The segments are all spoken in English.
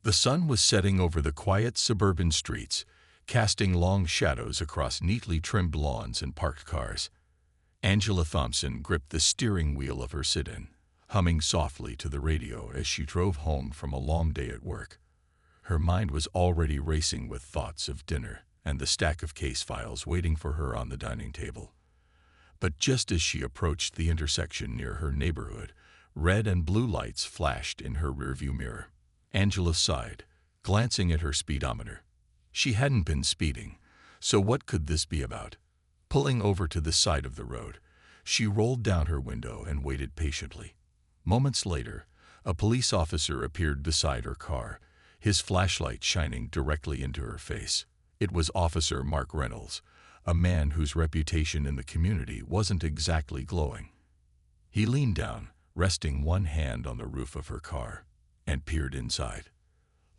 The sun was setting over the quiet suburban streets, casting long shadows across neatly trimmed lawns and parked cars. Angela Thompson gripped the steering wheel of her sit-in, humming softly to the radio as she drove home from a long day at work. Her mind was already racing with thoughts of dinner and the stack of case files waiting for her on the dining table. But just as she approached the intersection near her neighborhood, red and blue lights flashed in her rearview mirror. Angela sighed, glancing at her speedometer. She hadn't been speeding, so what could this be about? Pulling over to the side of the road, she rolled down her window and waited patiently. Moments later, a police officer appeared beside her car, his flashlight shining directly into her face. It was Officer Mark Reynolds, a man whose reputation in the community wasn't exactly glowing. He leaned down, resting one hand on the roof of her car, and peered inside.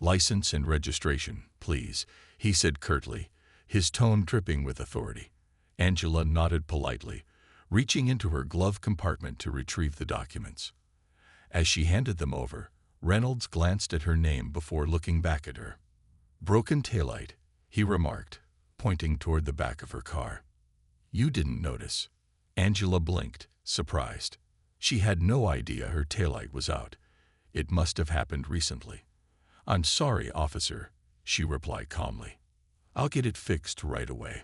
"License and registration, please," he said curtly, his tone dripping with authority. Angela nodded politely, reaching into her glove compartment to retrieve the documents. As she handed them over, Reynolds glanced at her name before looking back at her. "Broken taillight," he remarked, pointing toward the back of her car. "You didn't notice?" Angela blinked, surprised. She had no idea her taillight was out. It must have happened recently. "I'm sorry, officer," she replied calmly. "I'll get it fixed right away."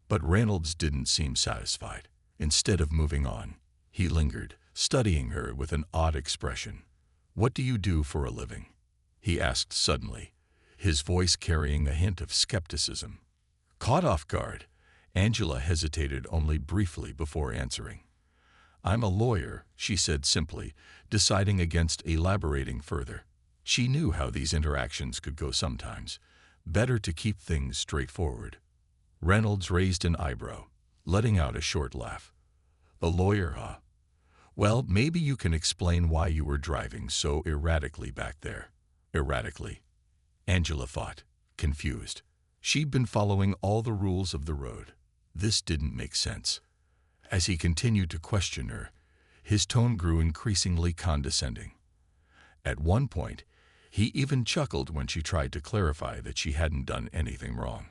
But Reynolds didn't seem satisfied. Instead of moving on, he lingered, studying her with an odd expression. "What do you do for a living?" he asked suddenly, his voice carrying a hint of skepticism. Caught off guard, Angela hesitated only briefly before answering. "I'm a lawyer," she said simply, deciding against elaborating further. She knew how these interactions could go sometimes. Better to keep things straightforward. Reynolds raised an eyebrow, letting out a short laugh. "A lawyer, huh? Well, maybe you can explain why you were driving so erratically back there." Erratically? Angela thought, confused. She'd been following all the rules of the road. This didn't make sense. As he continued to question her, his tone grew increasingly condescending. At one point, he even chuckled when she tried to clarify that she hadn't done anything wrong.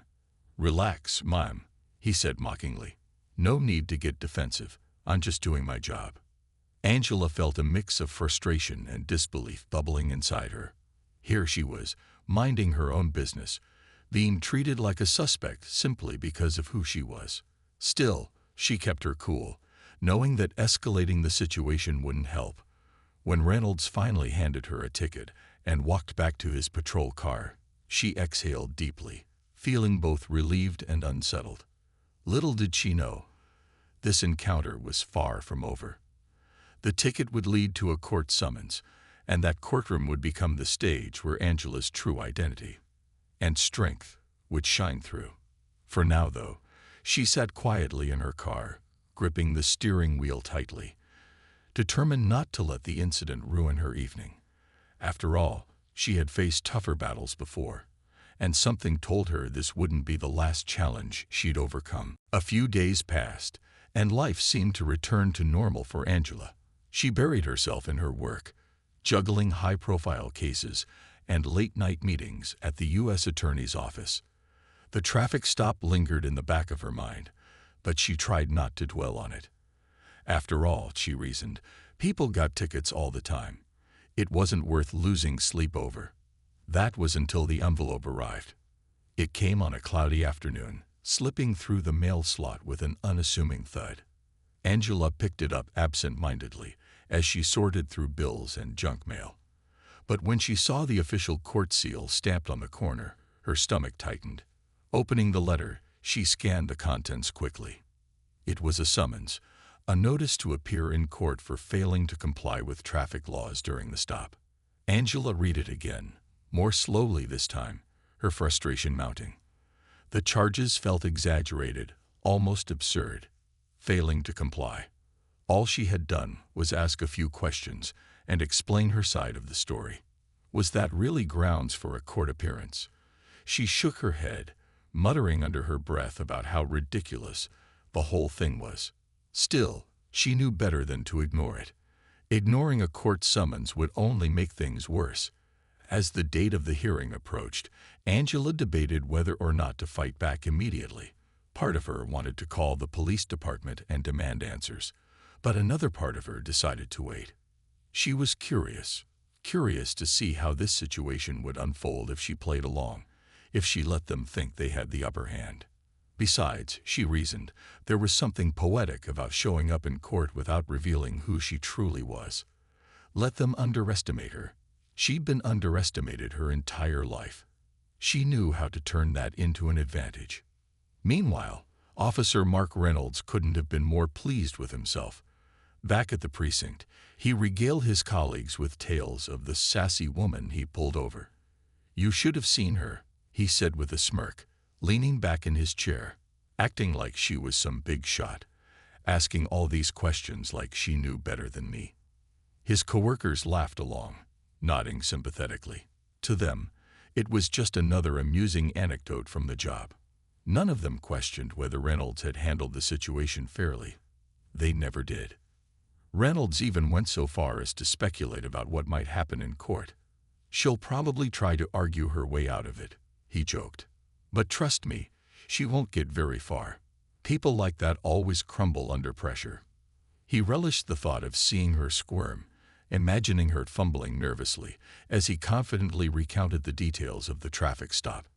"Relax, Mom," he said mockingly. "No need to get defensive. I'm just doing my job." Angela felt a mix of frustration and disbelief bubbling inside her. Here she was, minding her own business, being treated like a suspect simply because of who she was. Still, she kept her cool, knowing that escalating the situation wouldn't help. When Reynolds finally handed her a ticket and walked back to his patrol car, she exhaled deeply, feeling both relieved and unsettled. Little did she know, this encounter was far from over. The ticket would lead to a court summons, and that courtroom would become the stage where Angela's true identity and strength would shine through. For now, though, she sat quietly in her car, gripping the steering wheel tightly, determined not to let the incident ruin her evening. After all, she had faced tougher battles before, and something told her this wouldn't be the last challenge she'd overcome. A few days passed, and life seemed to return to normal for Angela. She buried herself in her work, juggling high-profile cases and late-night meetings at the U.S. Attorney's Office. The traffic stop lingered in the back of her mind, but she tried not to dwell on it. After all, she reasoned, people got tickets all the time. It wasn't worth losing sleep over. That was until the envelope arrived. It came on a cloudy afternoon, slipping through the mail slot with an unassuming thud. Angela picked it up absent-mindedly as she sorted through bills and junk mail. But when she saw the official court seal stamped on the corner, her stomach tightened. Opening the letter, she scanned the contents quickly. It was a summons, a notice to appear in court for failing to comply with traffic laws during the stop. Angela read it again, more slowly this time, her frustration mounting. The charges felt exaggerated, almost absurd. Failing to comply. All she had done was ask a few questions and explain her side of the story. Was that really grounds for a court appearance? She shook her head, muttering under her breath about how ridiculous the whole thing was. Still, she knew better than to ignore it. Ignoring a court summons would only make things worse. As the date of the hearing approached, Angela debated whether or not to fight back immediately. Part of her wanted to call the police department and demand answers, but another part of her decided to wait. She was curious to see how this situation would unfold if she played along, if she let them think they had the upper hand. Besides, she reasoned, there was something poetic about showing up in court without revealing who she truly was. Let them underestimate her. She'd been underestimated her entire life. She knew how to turn that into an advantage. Meanwhile, Officer Mark Reynolds couldn't have been more pleased with himself. Back at the precinct, he regaled his colleagues with tales of the sassy woman he pulled over. "You should have seen her," he said with a smirk, leaning back in his chair, acting like she was some big shot, asking all these questions like she knew better than me. His coworkers laughed along, nodding sympathetically. To them, it was just another amusing anecdote from the job. None of them questioned whether Reynolds had handled the situation fairly. They never did. Reynolds even went so far as to speculate about what might happen in court. "She'll probably try to argue her way out of it," he joked. "But trust me, she won't get very far. People like that always crumble under pressure." He relished the thought of seeing her squirm, imagining her fumbling nervously as he confidently recounted the details of the traffic stop.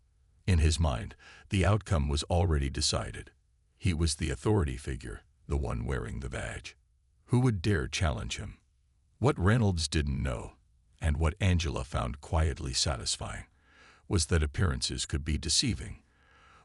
In his mind, the outcome was already decided. He was the authority figure, the one wearing the badge. Who would dare challenge him? What Reynolds didn't know, and what Angela found quietly satisfying, was that appearances could be deceiving.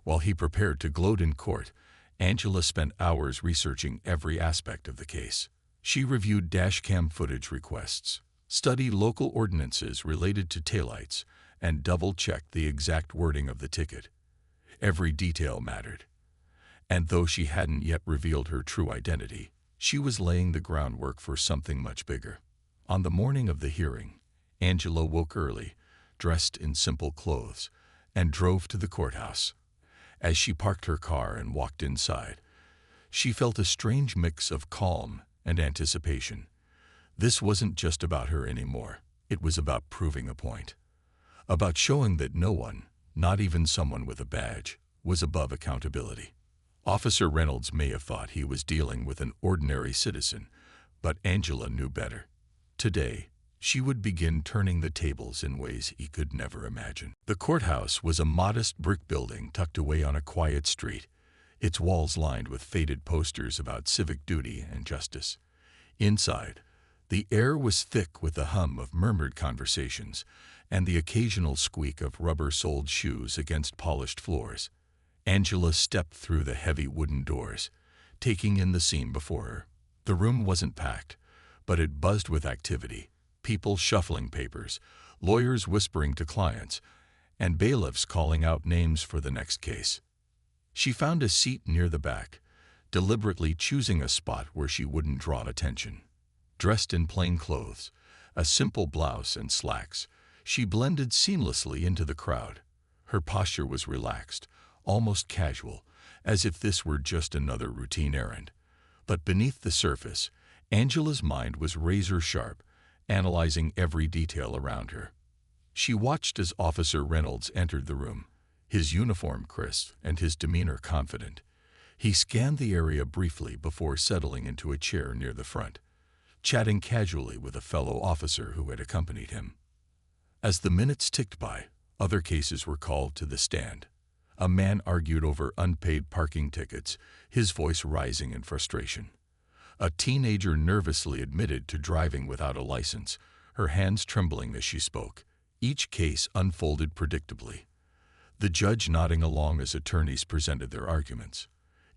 While he prepared to gloat in court, Angela spent hours researching every aspect of the case. She reviewed dashcam footage requests, studied local ordinances related to taillights, and double-checked the exact wording of the ticket. Every detail mattered. And though she hadn't yet revealed her true identity, she was laying the groundwork for something much bigger. On the morning of the hearing, Angela woke early, dressed in simple clothes, and drove to the courthouse. As she parked her car and walked inside, she felt a strange mix of calm and anticipation. This wasn't just about her anymore. It was about proving a point. About showing that no one, not even someone with a badge, was above accountability. Officer Reynolds may have thought he was dealing with an ordinary citizen, but Angela knew better. Today, she would begin turning the tables in ways he could never imagine. The courthouse was a modest brick building tucked away on a quiet street, its walls lined with faded posters about civic duty and justice. Inside, the air was thick with the hum of murmured conversations and the occasional squeak of rubber-soled shoes against polished floors. Angela stepped through the heavy wooden doors, taking in the scene before her. The room wasn't packed, but it buzzed with activity. People shuffling papers, lawyers whispering to clients, and bailiffs calling out names for the next case. She found a seat near the back, deliberately choosing a spot where she wouldn't draw attention. Dressed in plain clothes, a simple blouse and slacks, she blended seamlessly into the crowd. Her posture was relaxed, almost casual, as if this were just another routine errand. But beneath the surface, Angela's mind was razor-sharp, analyzing every detail around her. She watched as Officer Reynolds entered the room, his uniform crisp and his demeanor confident. He scanned the area briefly before settling into a chair near the front, chatting casually with a fellow officer who had accompanied him. As the minutes ticked by, other cases were called to the stand. A man argued over unpaid parking tickets, his voice rising in frustration. A teenager nervously admitted to driving without a license, her hands trembling as she spoke. Each case unfolded predictably, the judge nodding along as attorneys presented their arguments.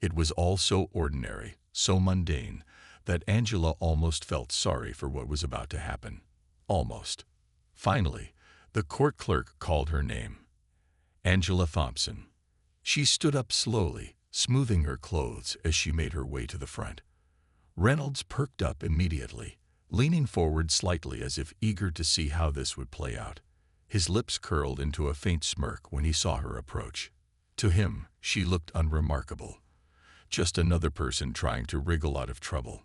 It was all so ordinary, so mundane, that Angela almost felt sorry for what was about to happen. Almost. Finally, the court clerk called her name. Angela Thompson. She stood up slowly, smoothing her clothes as she made her way to the front. Reynolds perked up immediately, leaning forward slightly as if eager to see how this would play out. His lips curled into a faint smirk when he saw her approach. To him, she looked unremarkable. Just another person trying to wriggle out of trouble.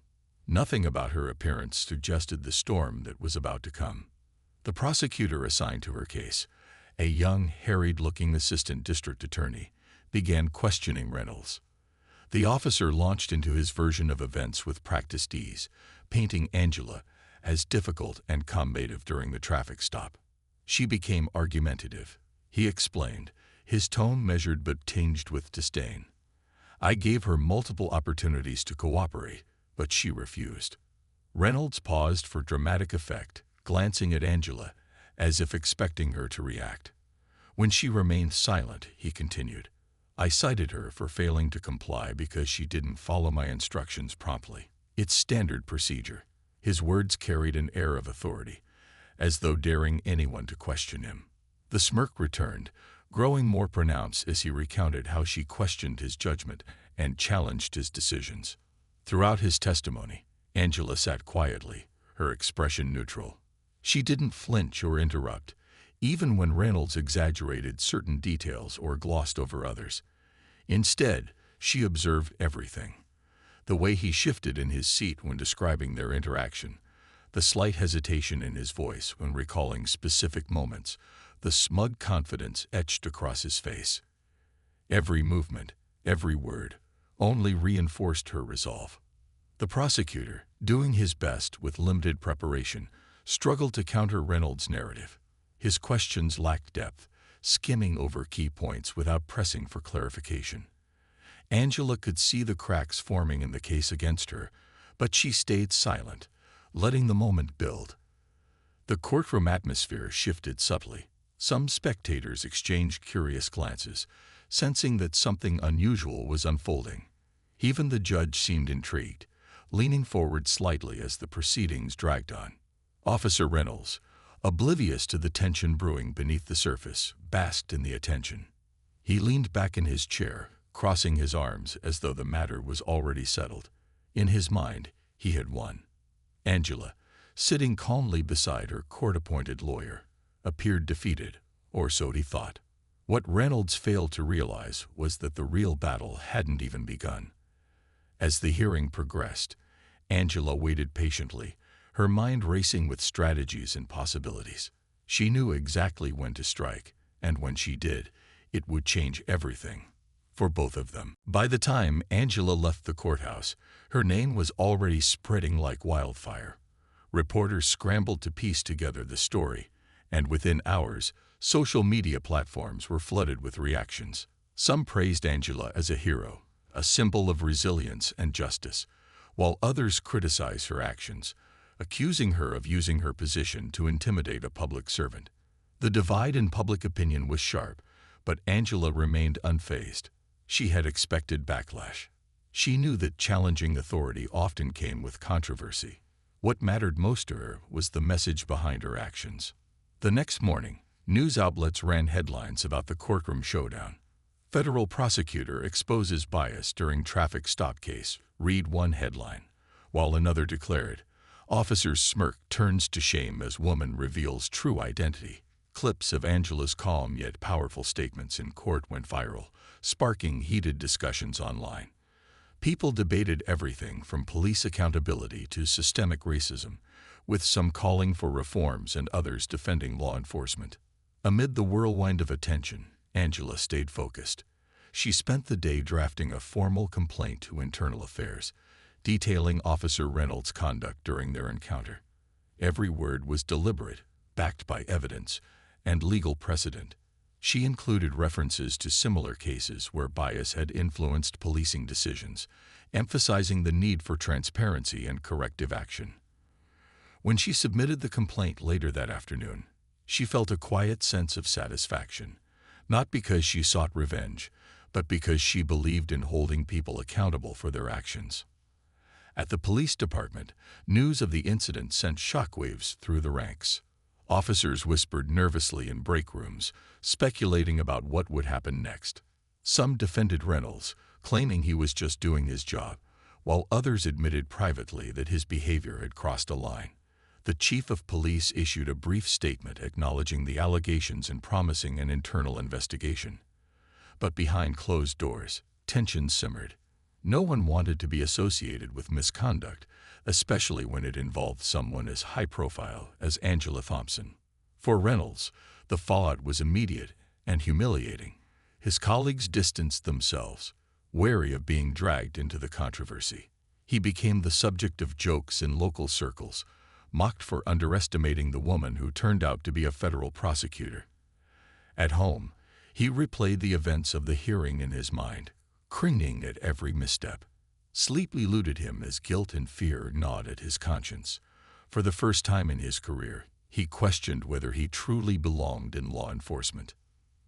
Nothing about her appearance suggested the storm that was about to come. The prosecutor assigned to her case, a young, harried-looking assistant district attorney, began questioning Reynolds. The officer launched into his version of events with practiced ease, painting Angela as difficult and combative during the traffic stop. She became argumentative. He explained, his tone measured but tinged with disdain. I gave her multiple opportunities to cooperate, but she refused. Reynolds paused for dramatic effect, glancing at Angela, as if expecting her to react. When she remained silent, he continued, I cited her for failing to comply because she didn't follow my instructions promptly. It's standard procedure. His words carried an air of authority, as though daring anyone to question him. The smirk returned, growing more pronounced as he recounted how she questioned his judgment and challenged his decisions. Throughout his testimony, Angela sat quietly, her expression neutral. She didn't flinch or interrupt, even when Reynolds exaggerated certain details or glossed over others. Instead, she observed everything. The way he shifted in his seat when describing their interaction, the slight hesitation in his voice when recalling specific moments, the smug confidence etched across his face. Every movement, every word, only reinforced her resolve. The prosecutor, doing his best with limited preparation, struggled to counter Reynolds' narrative. His questions lacked depth, skimming over key points without pressing for clarification. Angela could see the cracks forming in the case against her, but she stayed silent, letting the moment build. The courtroom atmosphere shifted subtly. Some spectators exchanged curious glances, sensing that something unusual was unfolding. Even the judge seemed intrigued, leaning forward slightly as the proceedings dragged on. Officer Reynolds, oblivious to the tension brewing beneath the surface, basked in the attention. He leaned back in his chair, crossing his arms as though the matter was already settled. In his mind, he had won. Angela, sitting calmly beside her court-appointed lawyer, appeared defeated, or so he thought. What Reynolds failed to realize was that the real battle hadn't even begun. As the hearing progressed, Angela waited patiently, her mind racing with strategies and possibilities. She knew exactly when to strike, and when she did, it would change everything. For both of them. By the time Angela left the courthouse, her name was already spreading like wildfire. Reporters scrambled to piece together the story, and within hours, social media platforms were flooded with reactions. Some praised Angela as a hero, a symbol of resilience and justice, while others criticized her actions, accusing her of using her position to intimidate a public servant. The divide in public opinion was sharp, but Angela remained unfazed. She had expected backlash. She knew that challenging authority often came with controversy. What mattered most to her was the message behind her actions. The next morning, news outlets ran headlines about the courtroom showdown. Federal prosecutor exposes bias during traffic stop case, read one headline, while another declared, officer's smirk turns to shame as woman reveals true identity. Clips of Angela's calm yet powerful statements in court went viral, sparking heated discussions online. People debated everything from police accountability to systemic racism, with some calling for reforms and others defending law enforcement. Amid the whirlwind of attention, Angela stayed focused. She spent the day drafting a formal complaint to Internal Affairs, detailing Officer Reynolds' conduct during their encounter. Every word was deliberate, backed by evidence and legal precedent. She included references to similar cases where bias had influenced policing decisions, emphasizing the need for transparency and corrective action. When she submitted the complaint later that afternoon, she felt a quiet sense of satisfaction, not because she sought revenge, but because she believed in holding people accountable for their actions. At the police department, news of the incident sent shockwaves through the ranks. Officers whispered nervously in break rooms, speculating about what would happen next. Some defended Reynolds, claiming he was just doing his job, while others admitted privately that his behavior had crossed a line. The chief of police issued a brief statement acknowledging the allegations and promising an internal investigation. But behind closed doors, tension simmered. No one wanted to be associated with misconduct, especially when it involved someone as high-profile as Angela Thompson. For Reynolds, the fallout was immediate and humiliating. His colleagues distanced themselves, wary of being dragged into the controversy. He became the subject of jokes in local circles, mocked for underestimating the woman who turned out to be a federal prosecutor. At home, he replayed the events of the hearing in his mind, cringing at every misstep. Sleep eluded him as guilt and fear gnawed at his conscience. For the first time in his career, he questioned whether he truly belonged in law enforcement.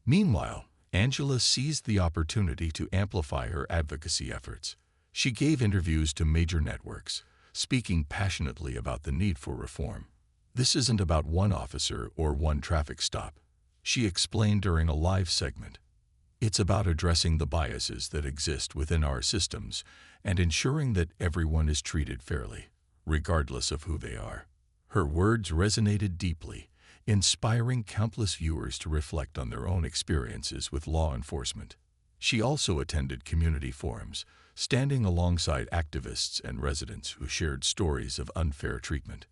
Meanwhile, Angela seized the opportunity to amplify her advocacy efforts. She gave interviews to major networks, speaking passionately about the need for reform. This isn't about one officer or one traffic stop, she explained during a live segment. It's about addressing the biases that exist within our systems and ensuring that everyone is treated fairly, regardless of who they are. Her words resonated deeply, inspiring countless viewers to reflect on their own experiences with law enforcement. She also attended community forums, standing alongside activists and residents who shared stories of unfair treatment.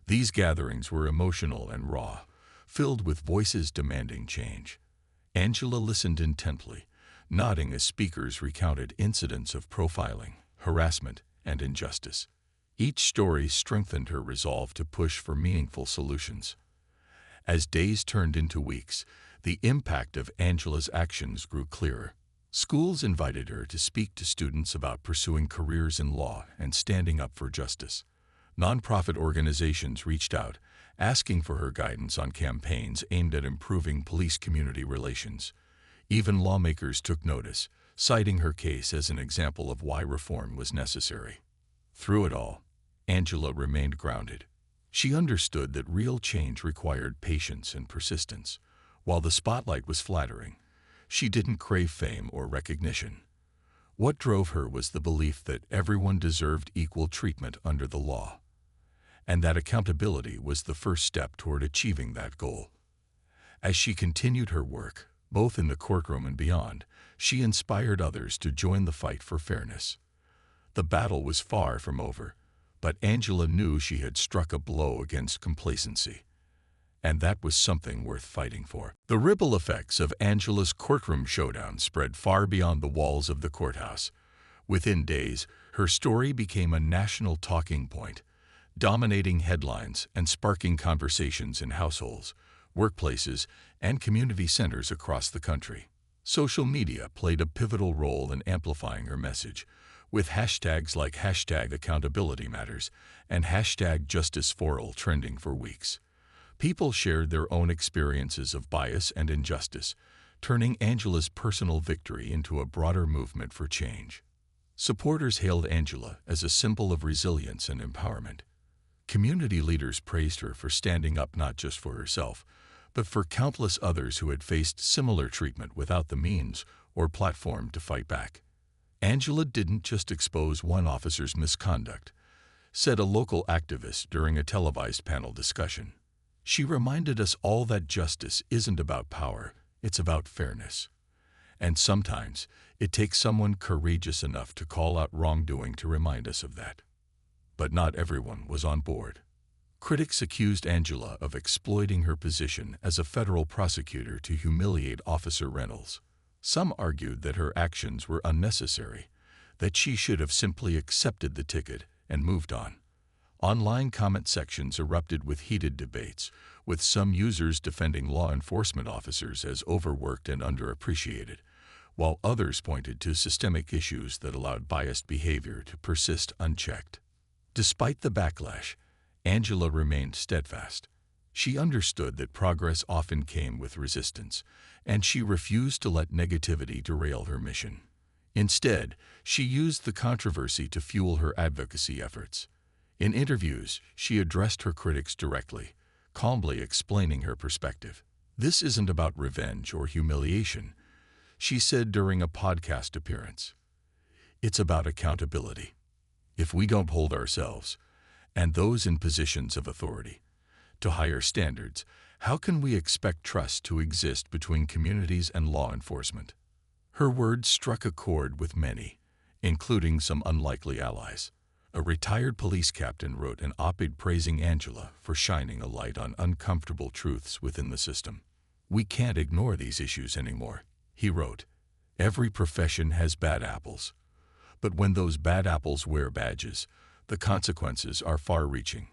These gatherings were emotional and raw, filled with voices demanding change. Angela listened intently, nodding as speakers recounted incidents of profiling, harassment, and injustice. Each story strengthened her resolve to push for meaningful solutions. As days turned into weeks, the impact of Angela's actions grew clearer. Schools invited her to speak to students about pursuing careers in law and standing up for justice. Nonprofit organizations reached out, asking for her guidance on campaigns aimed at improving police-community relations. Even lawmakers took notice, citing her case as an example of why reform was necessary. Through it all, Angela remained grounded. She understood that real change required patience and persistence. While the spotlight was flattering, she didn't crave fame or recognition. What drove her was the belief that everyone deserved equal treatment under the law, and that accountability was the first step toward achieving that goal. As she continued her work, both in the courtroom and beyond, she inspired others to join the fight for fairness. The battle was far from over, but Angela knew she had struck a blow against complacency, and that was something worth fighting for. The ripple effects of Angela's courtroom showdown spread far beyond the walls of the courthouse. Within days, her story became a national talking point, dominating headlines and sparking conversations in households, workplaces, and community centers across the country. Social media played a pivotal role in amplifying her message, with hashtags like #AccountabilityMatters and #JusticeForAll trending for weeks. People shared their own experiences of bias and injustice, turning Angela's personal victory into a broader movement for change. Supporters hailed Angela as a symbol of resilience and empowerment. Community leaders praised her for standing up not just for herself, but for countless others who had faced similar treatment without the means or platform to fight back. Angela didn't just expose one officer's misconduct, said a local activist during a televised panel discussion. She reminded us all that justice isn't about power, it's about fairness. And sometimes, it takes someone courageous enough to call out wrongdoing to remind us of that. But not everyone was on board. Critics accused Angela of exploiting her position as a federal prosecutor to humiliate Officer Reynolds. Some argued that her actions were unnecessary, that she should have simply accepted the ticket and moved on. Online comment sections erupted with heated debates, with some users defending law enforcement officers as overworked and underappreciated, while others pointed to systemic issues that allowed biased behavior to persist unchecked. Despite the backlash, Angela remained steadfast. She understood that progress often came with resistance, and she refused to let negativity derail her mission. Instead, she used the controversy to fuel her advocacy efforts. In interviews, she addressed her critics directly, calmly explaining her perspective. "This isn't about revenge or humiliation," she said during a podcast appearance. "It's about accountability. If we don't hold ourselves, and those in positions of authority, to higher standards, how can we expect trust to exist between communities and law enforcement?" Her words struck a chord with many, including some unlikely allies. A retired police captain wrote an op-ed praising Angela for shining a light on uncomfortable truths within the system. "We can't ignore these issues anymore," he wrote. "Every profession has bad apples. But when those bad apples wear badges, the consequences are far-reaching.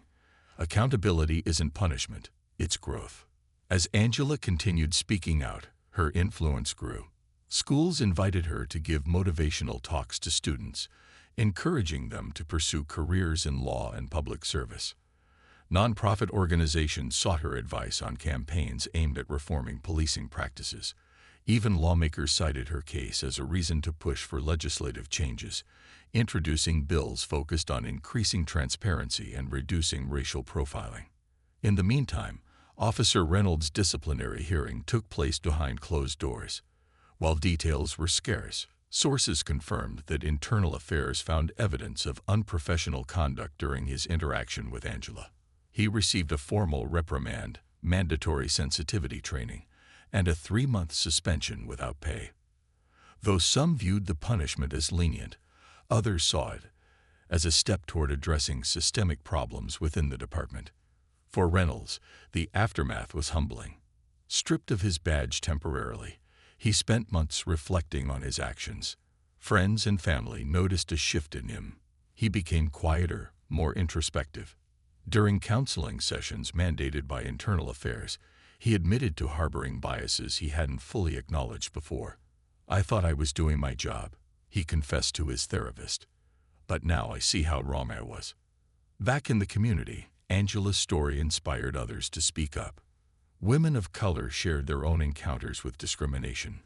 Accountability isn't punishment, it's growth." As Angela continued speaking out, her influence grew. Schools invited her to give motivational talks to students, encouraging them to pursue careers in law and public service. Nonprofit organizations sought her advice on campaigns aimed at reforming policing practices. Even lawmakers cited her case as a reason to push for legislative changes, introducing bills focused on increasing transparency and reducing racial profiling. In the meantime, Officer Reynolds' disciplinary hearing took place behind closed doors. While details were scarce, sources confirmed that Internal Affairs found evidence of unprofessional conduct during his interaction with Angela. He received a formal reprimand, mandatory sensitivity training, and a 3-month suspension without pay. Though some viewed the punishment as lenient, others saw it as a step toward addressing systemic problems within the department. For Reynolds, the aftermath was humbling. Stripped of his badge temporarily, he spent months reflecting on his actions. Friends and family noticed a shift in him. He became quieter, more introspective. During counseling sessions mandated by Internal Affairs, he admitted to harboring biases he hadn't fully acknowledged before. "I thought I was doing my job," he confessed to his therapist. "But now I see how wrong I was." Back in the community, Angela's story inspired others to speak up. Women of color shared their own encounters with discrimination,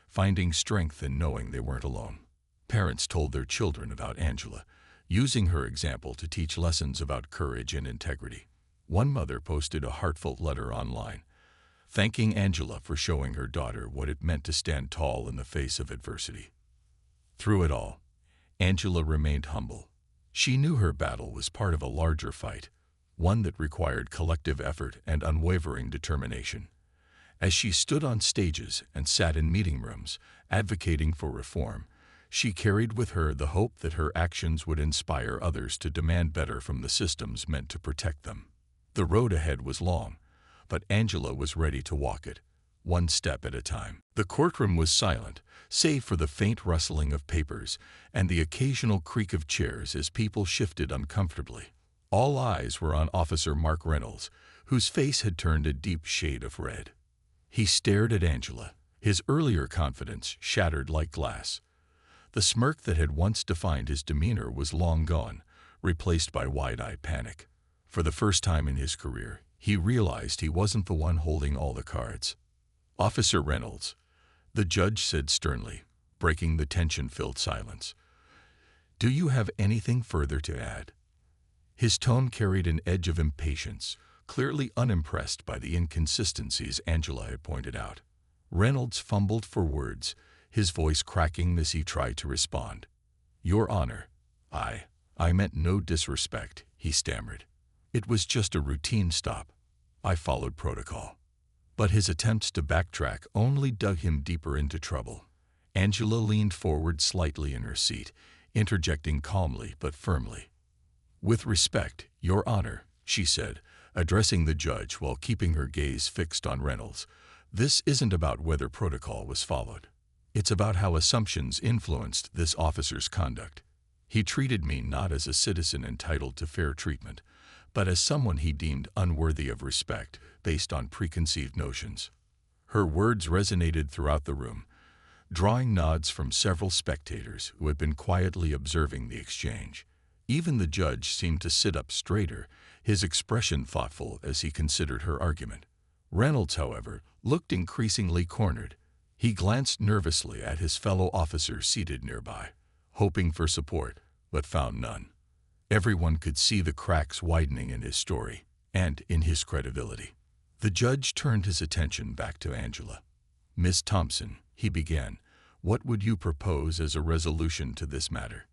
finding strength in knowing they weren't alone. Parents told their children about Angela, using her example to teach lessons about courage and integrity. One mother posted a heartfelt letter online, thanking Angela for showing her daughter what it meant to stand tall in the face of adversity. Through it all, Angela remained humble. She knew her battle was part of a larger fight, one that required collective effort and unwavering determination. As she stood on stages and sat in meeting rooms, advocating for reform, she carried with her the hope that her actions would inspire others to demand better from the systems meant to protect them. The road ahead was long, but Angela was ready to walk it, one step at a time. The courtroom was silent, save for the faint rustling of papers and the occasional creak of chairs as people shifted uncomfortably. All eyes were on Officer Mark Reynolds, whose face had turned a deep shade of red. He stared at Angela, his earlier confidence shattered like glass. The smirk that had once defined his demeanor was long gone, replaced by wide-eyed panic. For the first time in his career, he realized he wasn't the one holding all the cards. "Officer Reynolds," the judge said sternly, breaking the tension-filled silence, "do you have anything further to add?" His tone carried an edge of impatience, clearly unimpressed by the inconsistencies Angela had pointed out. Reynolds fumbled for words, his voice cracking as he tried to respond. "Your Honor, I meant no disrespect," he stammered. "It was just a routine stop. I followed protocol." But his attempts to backtrack only dug him deeper into trouble. Angela leaned forward slightly in her seat, interjecting calmly but firmly. "With respect, Your Honor," she said, addressing the judge while keeping her gaze fixed on Reynolds, "this isn't about whether protocol was followed. It's about how assumptions influenced this officer's conduct. He treated me not as a citizen entitled to fair treatment, but as someone he deemed unworthy of respect based on preconceived notions." Her words resonated throughout the room, drawing nods from several spectators who had been quietly observing the exchange. Even the judge seemed to sit up straighter, his expression thoughtful as he considered her argument. Reynolds, however, looked increasingly cornered. He glanced nervously at his fellow officers seated nearby, hoping for support, but found none. Everyone could see the cracks widening in his story and in his credibility. The judge turned his attention back to Angela. "Miss Thompson," he began, "what would you propose as a resolution to this matter?"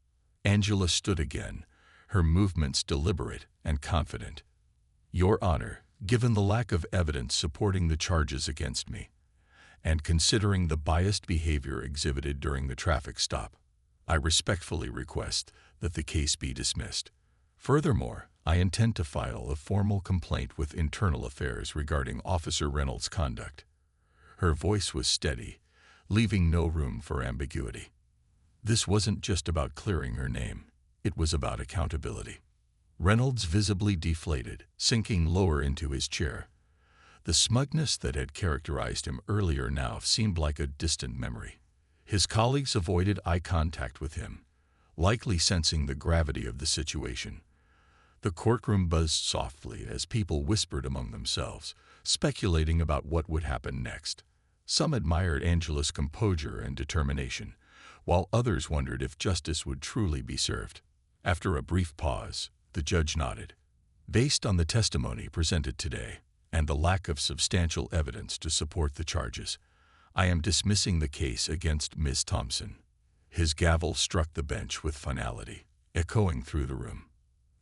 Angela stood again, her movements deliberate and confident. "Your Honor, given the lack of evidence supporting the charges against me, and considering the biased behavior exhibited during the traffic stop, I respectfully request that the case be dismissed. Furthermore, I intend to file a formal complaint with Internal Affairs regarding Officer Reynolds' conduct." Her voice was steady, leaving no room for ambiguity. This wasn't just about clearing her name. It was about accountability. Reynolds visibly deflated, sinking lower into his chair. The smugness that had characterized him earlier now seemed like a distant memory. His colleagues avoided eye contact with him, likely sensing the gravity of the situation. The courtroom buzzed softly as people whispered among themselves, speculating about what would happen next. Some admired Angela's composure and determination, while others wondered if justice would truly be served. After a brief pause, the judge nodded. "Based on the testimony presented today and the lack of substantial evidence to support the charges, I am dismissing the case against Ms. Thompson." His gavel struck the bench with finality, echoing through the room.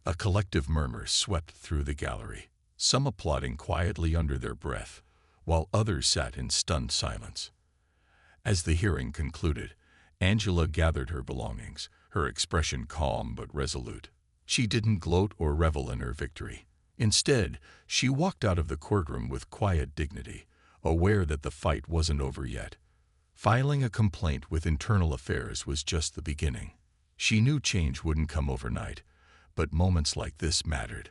A collective murmur swept through the gallery, some applauding quietly under their breath, while others sat in stunned silence. As the hearing concluded, Angela gathered her belongings, her expression calm but resolute. She didn't gloat or revel in her victory. Instead, she walked out of the courtroom with quiet dignity, aware that the fight wasn't over yet. Filing a complaint with Internal Affairs was just the beginning. She knew change wouldn't come overnight, but moments like this mattered.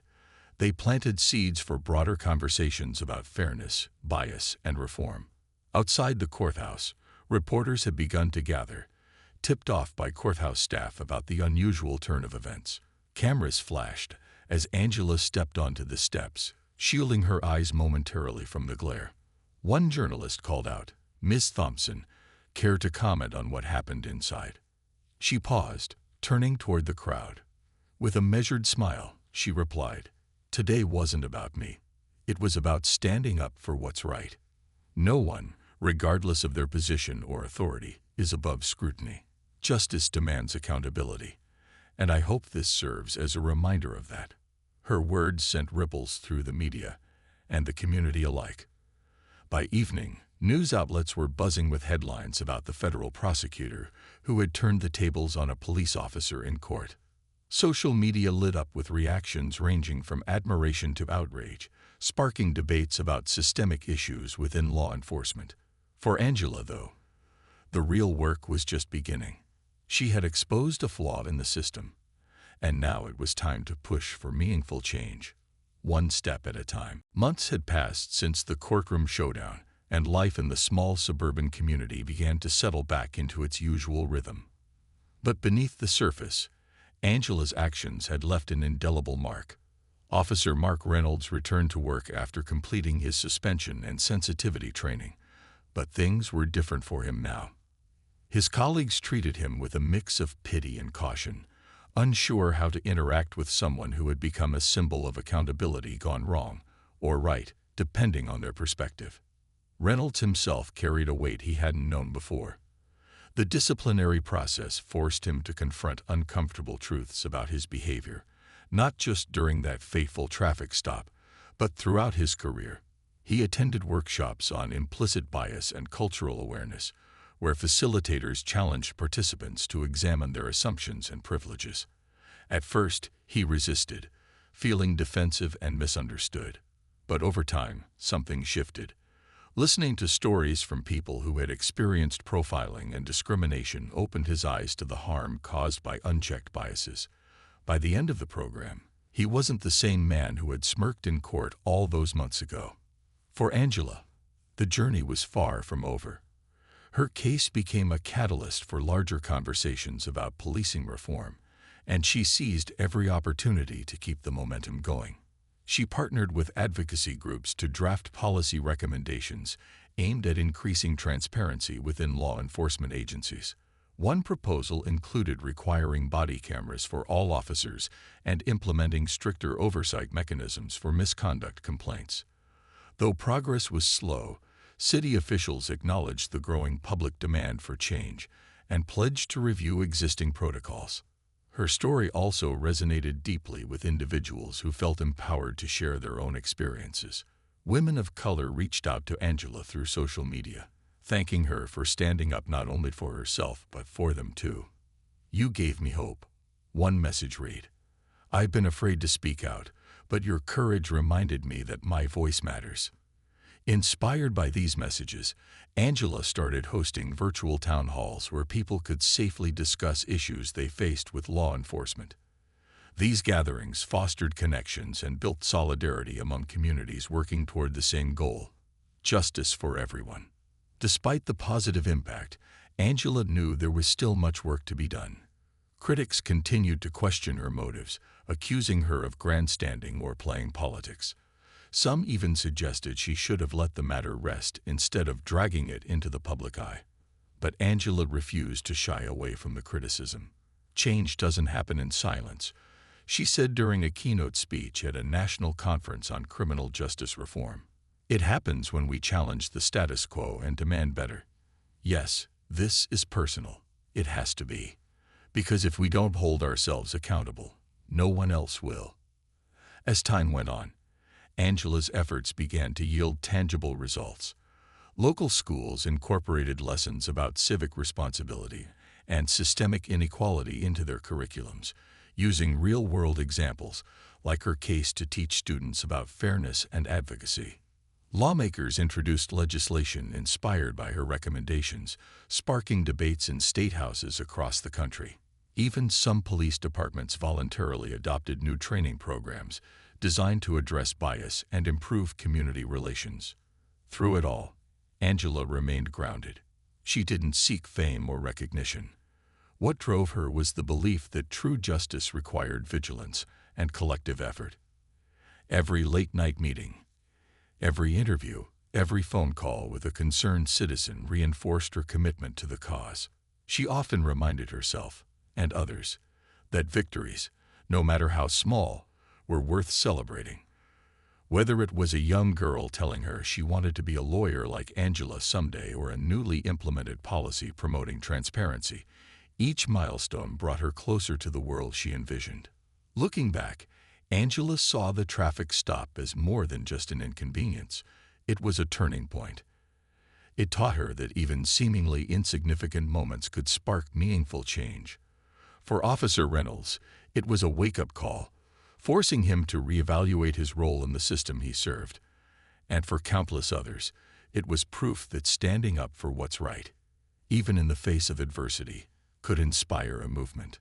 They planted seeds for broader conversations about fairness, bias, and reform. Outside the courthouse, reporters had begun to gather, tipped off by courthouse staff about the unusual turn of events. Cameras flashed as Angela stepped onto the steps, shielding her eyes momentarily from the glare. One journalist called out, "Miss Thompson, care to comment on what happened inside?" She paused, turning toward the crowd. With a measured smile, she replied, "Today wasn't about me. It was about standing up for what's right. No one, regardless of their position or authority, is above scrutiny. Justice demands accountability, and I hope this serves as a reminder of that." Her words sent ripples through the media and the community alike. By evening, news outlets were buzzing with headlines about the federal prosecutor who had turned the tables on a police officer in court. Social media lit up with reactions ranging from admiration to outrage, sparking debates about systemic issues within law enforcement. For Angela, though, the real work was just beginning. She had exposed a flaw in the system, and now it was time to push for meaningful change, one step at a time. Months had passed since the courtroom showdown, and life in the small suburban community began to settle back into its usual rhythm. But beneath the surface, Angela's actions had left an indelible mark. Officer Mark Reynolds returned to work after completing his suspension and sensitivity training, but things were different for him now. His colleagues treated him with a mix of pity and caution, unsure how to interact with someone who had become a symbol of accountability gone wrong, or right, depending on their perspective. Reynolds himself carried a weight he hadn't known before. The disciplinary process forced him to confront uncomfortable truths about his behavior, not just during that fateful traffic stop, but throughout his career. He attended workshops on implicit bias and cultural awareness, where facilitators challenged participants to examine their assumptions and privileges. At first, he resisted, feeling defensive and misunderstood. But over time, something shifted. Listening to stories from people who had experienced profiling and discrimination opened his eyes to the harm caused by unchecked biases. By the end of the program, he wasn't the same man who had smirked in court all those months ago. For Angela, the journey was far from over. Her case became a catalyst for larger conversations about policing reform, and she seized every opportunity to keep the momentum going. She partnered with advocacy groups to draft policy recommendations aimed at increasing transparency within law enforcement agencies. One proposal included requiring body cameras for all officers and implementing stricter oversight mechanisms for misconduct complaints. Though progress was slow, city officials acknowledged the growing public demand for change and pledged to review existing protocols. Her story also resonated deeply with individuals who felt empowered to share their own experiences. Women of color reached out to Angela through social media, thanking her for standing up not only for herself but for them too. "You gave me hope." One message read, "I've been afraid to speak out, but your courage reminded me that my voice matters." Inspired by these messages, Angela started hosting virtual town halls where people could safely discuss issues they faced with law enforcement. These gatherings fostered connections and built solidarity among communities working toward the same goal: justice for everyone. Despite the positive impact, Angela knew there was still much work to be done. Critics continued to question her motives, accusing her of grandstanding or playing politics. Some even suggested she should have let the matter rest instead of dragging it into the public eye. But Angela refused to shy away from the criticism. "Change doesn't happen in silence," she said during a keynote speech at a national conference on criminal justice reform. "It happens when we challenge the status quo and demand better." Yes, this is personal. It has to be. Because if we don't hold ourselves accountable, no one else will. As time went on, Angela's efforts began to yield tangible results. Local schools incorporated lessons about civic responsibility and systemic inequality into their curriculums, using real-world examples like her case to teach students about fairness and advocacy. Lawmakers introduced legislation inspired by her recommendations, sparking debates in state houses across the country. Even some police departments voluntarily adopted new training programs designed to address bias and improve community relations. Through it all, Angela remained grounded. She didn't seek fame or recognition. What drove her was the belief that true justice required vigilance and collective effort. Every late-night meeting, every interview, every phone call with a concerned citizen reinforced her commitment to the cause. She often reminded herself, and others, that victories, no matter how small, were worth celebrating. Whether it was a young girl telling her she wanted to be a lawyer like Angela someday or a newly implemented policy promoting transparency, each milestone brought her closer to the world she envisioned. Looking back, Angela saw the traffic stop as more than just an inconvenience. It was a turning point. It taught her that even seemingly insignificant moments could spark meaningful change. For Officer Reynolds, it was a wake-up call, forcing him to reevaluate his role in the system he served. And for countless others, it was proof that standing up for what's right, even in the face of adversity, could inspire a movement.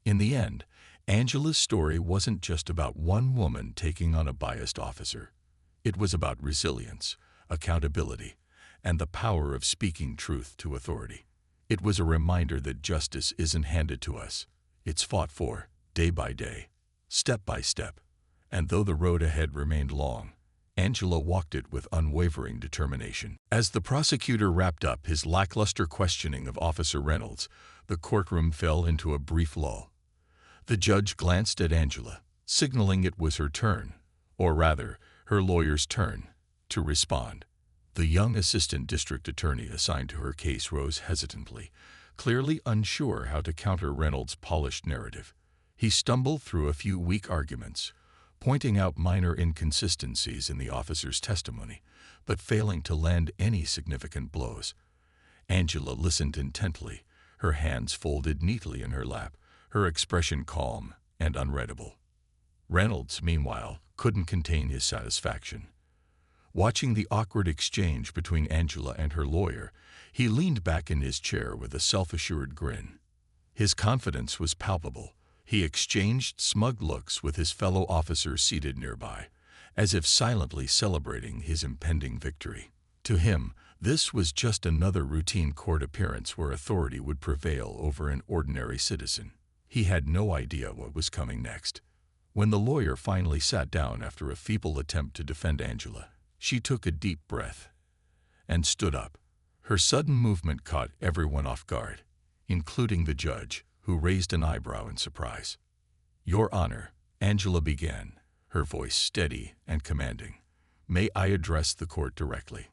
In the end, Angela's story wasn't just about one woman taking on a biased officer. It was about resilience, accountability, and the power of speaking truth to authority. It was a reminder that justice isn't handed to us. It's fought for, day by day, step by step. And though the road ahead remained long, Angela walked it with unwavering determination. As the prosecutor wrapped up his lackluster questioning of Officer Reynolds, the courtroom fell into a brief lull. The judge glanced at Angela, signaling it was her turn, or rather, her lawyer's turn, to respond. The young assistant district attorney assigned to her case rose hesitantly, clearly unsure how to counter Reynolds' polished narrative. He stumbled through a few weak arguments, pointing out minor inconsistencies in the officer's testimony, but failing to land any significant blows. Angela listened intently, her hands folded neatly in her lap, her expression calm and unreadable. Reynolds, meanwhile, couldn't contain his satisfaction. Watching the awkward exchange between Angela and her lawyer, he leaned back in his chair with a self-assured grin. His confidence was palpable. He exchanged smug looks with his fellow officers seated nearby, as if silently celebrating his impending victory. To him, this was just another routine court appearance where authority would prevail over an ordinary citizen. He had no idea what was coming next. When the lawyer finally sat down after a feeble attempt to defend Angela, she took a deep breath and stood up. Her sudden movement caught everyone off guard, including the judge, who raised an eyebrow in surprise. "Your Honor," Angela began, her voice steady and commanding, "may I address the court directly?"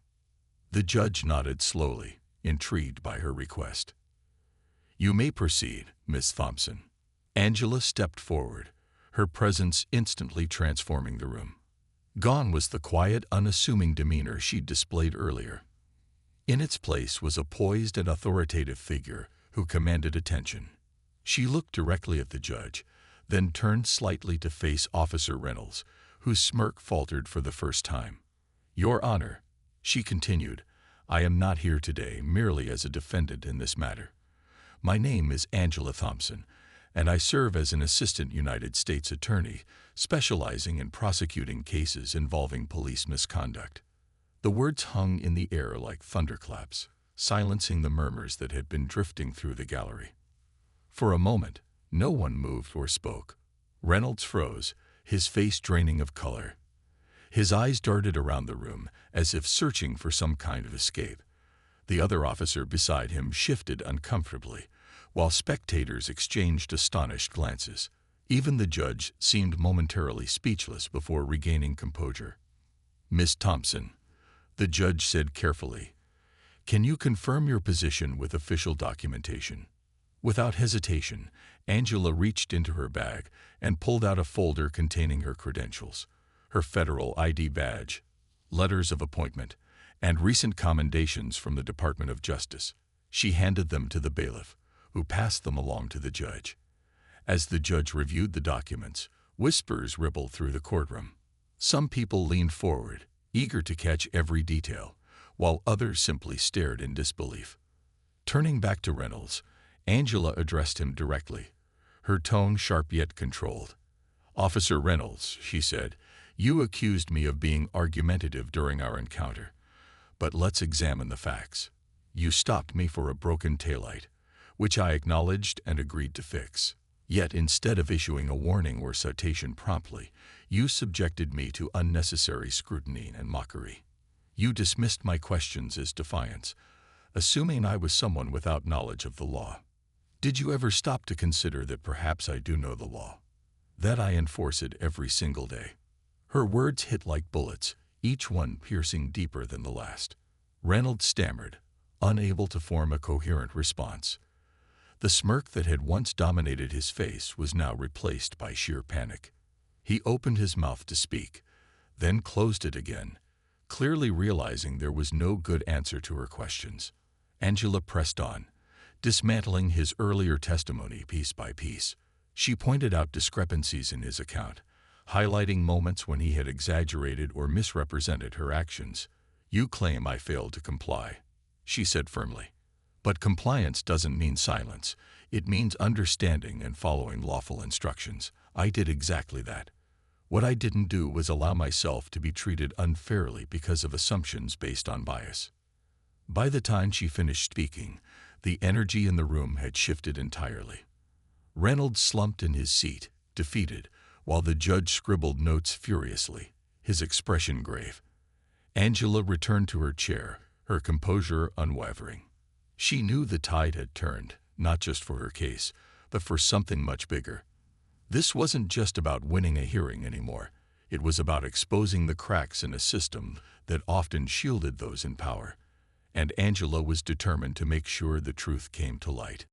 The judge nodded slowly, intrigued by her request. "You may proceed, Miss Thompson." Angela stepped forward, her presence instantly transforming the room. Gone was the quiet, unassuming demeanor she'd displayed earlier. In its place was a poised and authoritative figure who commanded attention. She looked directly at the judge, then turned slightly to face Officer Reynolds, whose smirk faltered for the first time. "Your Honor," she continued, "I am not here today merely as a defendant in this matter. My name is Angela Thompson, and I serve as an assistant United States attorney specializing in prosecuting cases involving police misconduct." The words hung in the air like thunderclaps, silencing the murmurs that had been drifting through the gallery. For a moment, no one moved or spoke. Reynolds froze, his face draining of color. His eyes darted around the room as if searching for some kind of escape. The other officer beside him shifted uncomfortably, while spectators exchanged astonished glances. Even the judge seemed momentarily speechless before regaining composure. "Miss Thompson," the judge said carefully, "can you confirm your position with official documentation?" Without hesitation, Angela reached into her bag and pulled out a folder containing her credentials, her federal ID badge, letters of appointment, and recent commendations from the Department of Justice. She handed them to the bailiff, who passed them along to the judge. As the judge reviewed the documents, whispers rippled through the courtroom. Some people leaned forward, eager to catch every detail, while others simply stared in disbelief. Turning back to Reynolds, Angela addressed him directly, her tone sharp yet controlled. "Officer Reynolds," she said, "you accused me of being argumentative during our encounter. But let's examine the facts. You stopped me for a broken taillight, which I acknowledged and agreed to fix. Yet instead of issuing a warning or citation promptly, you subjected me to unnecessary scrutiny and mockery. You dismissed my questions as defiance, assuming I was someone without knowledge of the law. Did you ever stop to consider that perhaps I do know the law? That I enforce it every single day?" Her words hit like bullets, each one piercing deeper than the last. Reynolds stammered, unable to form a coherent response. The smirk that had once dominated his face was now replaced by sheer panic. He opened his mouth to speak, then closed it again, clearly realizing there was no good answer to her questions. Angela pressed on, dismantling his earlier testimony piece by piece. She pointed out discrepancies in his account, highlighting moments when he had exaggerated or misrepresented her actions. "You claim I failed to comply," she said firmly. "But compliance doesn't mean silence. It means understanding and following lawful instructions. I did exactly that. What I didn't do was allow myself to be treated unfairly because of assumptions based on bias." By the time she finished speaking, the energy in the room had shifted entirely. Reynolds slumped in his seat, defeated, while the judge scribbled notes furiously, his expression grave. Angela returned to her chair, her composure unwavering. She knew the tide had turned, not just for her case, but for something much bigger. This wasn't just about winning a hearing anymore. It was about exposing the cracks in a system that often shielded those in power. And Angela was determined to make sure the truth came to light.